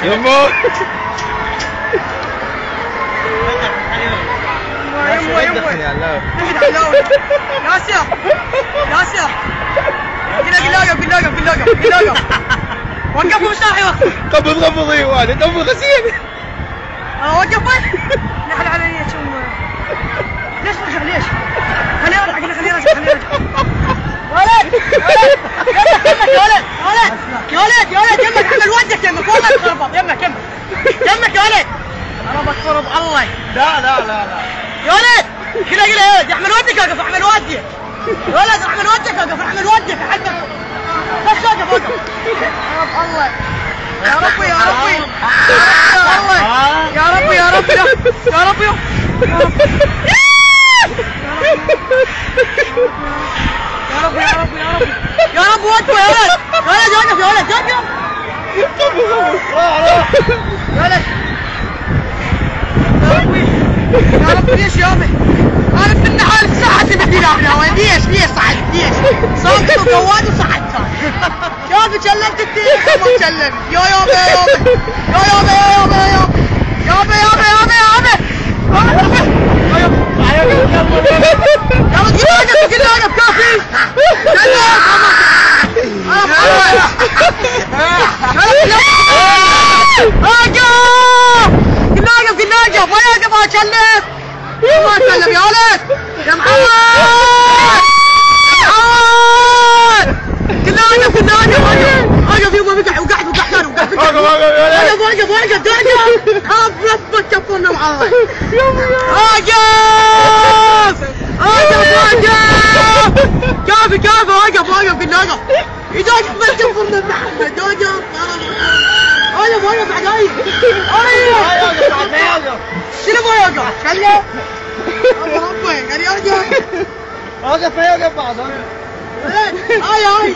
يمه يمه يمه ياسر ياسر قل وقفوا مشاحي قبض ايوان قبض غسيل وقف نحل علي ليش رجع ليش؟ خليه يرجع ولد يا ولد يمك اعمل ودك يمك والله تخربط يمك يا ولد خربط خرب الله لا يا ولد كذا يا ولد احمل ودك اقف احمل ودك يا ولد احمل ودك اقف احمل ودك بس وقف خرب الله يا ربي يا ربي يا رب ودوا يا ولد يا ولد يا رب ليش يابا انا كنا حالي صحتي بدي لابنا ليش صحت صوت وقواد وصحت شوفي كلمت الدين ما كلمت يابا قلنا كافي قلنا ويقف اكلم ما اتكلم يا ولد يا محمد قلنا اقف يما وقعت وقف ربك كفرنا معاه كافي وقف قلنا اقف اذا ما كفرنا محمد وقف عجايب شنو ما يوقف؟ خليه ربي قال يوقف وقف بعض هاي